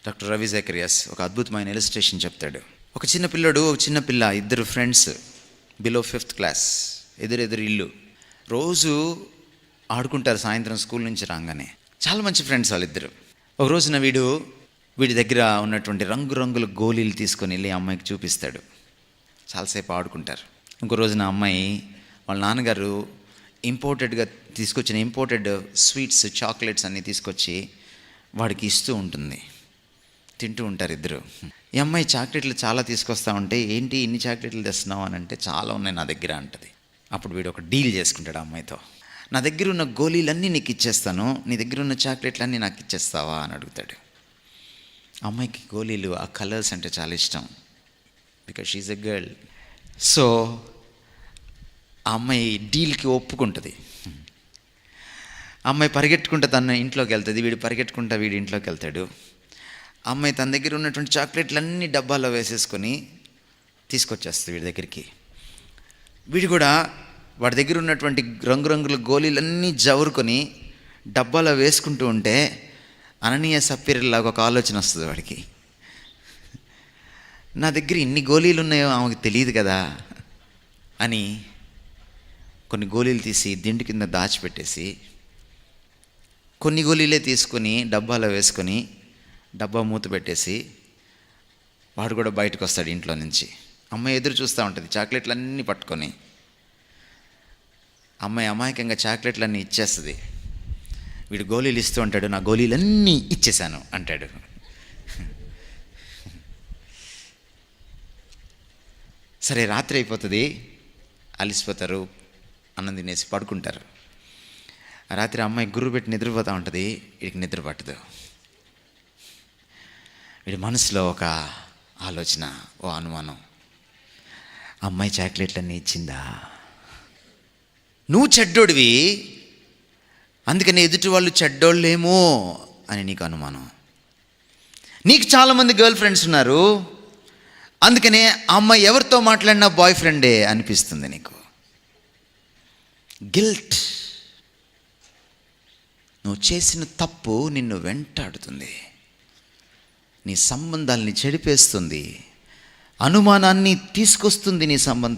Doctor Ravi Zacharias ఒక అద్భుతమైన illustration చెప్తాడు. ఒక చిన్న పిల్లడు, ఒక చిన్న పిల్ల, ఇద్దరు ఫ్రెండ్స్, బిలో 5th క్లాస్, ఎదురెదురు ఇల్లు. రోజు ఆడుకుంటారు సాయంత్రం స్కూల్ నుంచి రాగానే. చాలా మంచి ఫ్రెండ్స్ వాళ్ళిద్దరు. ఒక రోజున వీడి దగ్గర ఉన్నటువంటి రంగురంగుల గోళీలు తీసుకొని వెళ్ళి అమ్మాయికి చూపిస్తాడు. చాలాసేపు ఆడుకుంటారు. ఇంకో రోజున అమ్మాయి వాళ్ళ నాన్నగారు తీసుకొచ్చిన ఇంపోర్టెడ్ స్వీట్స్, చాక్లెట్స్ అన్నీ తీసుకొచ్చి వాడికి ఇస్తూ ఉంటుంది. తింటూ ఉంటారు ఇద్దరు. ఈ అమ్మాయి చాక్లెట్లు చాలా తీసుకొస్తా ఉంటే, ఏంటి ఇన్ని చాక్లెట్లు తెస్తున్నావు అని అంటే, చాలా ఉన్నాయి నా దగ్గర అంటది. అప్పుడు వీడు ఒక డీల్ చేసుకుంటాడు అమ్మాయితో. నా దగ్గర ఉన్న గోళీలన్నీ నీకు ఇచ్చేస్తాను, నీ దగ్గర ఉన్న చాక్లెట్లన్నీ నాకు ఇచ్చేస్తావా అని అడుగుతాడు. అమ్మాయికి గోళీలు, ఆ కలర్స్ అంటే చాలా ఇష్టం, because she's a girl. So ఆ అమ్మాయి డీల్కి ఒప్పుకుంటుంది. అమ్మాయి పరిగెట్టుకుంటూ తన ఇంట్లోకి వెళ్తుంది, వీడు పరిగెట్టుకుంటా వీడి ఇంట్లోకి వెళ్తాడు. అమ్మాయి తన దగ్గర ఉన్నటువంటి చాక్లెట్లన్నీ డబ్బాలో వేసేసుకొని తీసుకొచ్చేస్తుంది వీడి దగ్గరికి. వీడు కూడా వాడి దగ్గర ఉన్నటువంటి రంగురంగుల గోళీలన్నీ జవురుకొని డబ్బాలో వేసుకుంటూ ఉంటే, అననీయ సప్పీర్లాగా ఒక ఆలోచన వస్తుంది వాడికి. నా దగ్గర ఇన్ని గోళీలు ఉన్నాయో ఆమెకు తెలియదు కదా అని కొన్ని గోళీలు తీసి దిండు కింద దాచిపెట్టేసి, కొన్ని గోళీలే తీసుకొని డబ్బాలో వేసుకొని డబ్బా మూత పెట్టేసి వాడు కూడా బయటకు వస్తాడు ఇంట్లో నుంచి. అమ్మాయి ఎదురు చూస్తూ ఉంటుంది చాక్లెట్లన్నీ పట్టుకొని. అమ్మాయి అమాయకంగా చాక్లెట్లన్నీ ఇచ్చేస్తుంది. వీడు గోళీలు ఇస్తూ ఉంటాడు, నా గోళీలన్నీ ఇచ్చేశాను అంటాడు. సరే, రాత్రి అయిపోతుంది, అలిసిపోతారు, అన్నం తినేసి పడుకుంటారు. రాత్రి అమ్మాయి గుర్రు పెట్టి నిద్రపోతూ ఉంటుంది, వీడికి నిద్ర పట్టదు. వీడి మనసులో ఒక ఆలోచన, ఓ అనుమానం, అమ్మాయి చాక్లెట్లన్నీ ఇచ్చిందా? నువ్వు చెడ్డోడివి, అందుకని ఎదుటి వాళ్ళు చెడ్డోళ్ళేమో అని నీకు అనుమానం. నీకు చాలామంది గర్ల్ ఫ్రెండ్స్ ఉన్నారు, అందుకనే ఆ అమ్మాయి ఎవరితో మాట్లాడినా బాయ్ ఫ్రెండే అనిపిస్తుంది నీకు. గిల్ట్. నువ్వు చేసిన తప్పు నిన్ను వెంటాడుతుంది, నీ సంబంధాలని చెడిపేస్తుంది, అనుమానాన్ని తీసుకొస్తుంది నీ సంబంధం.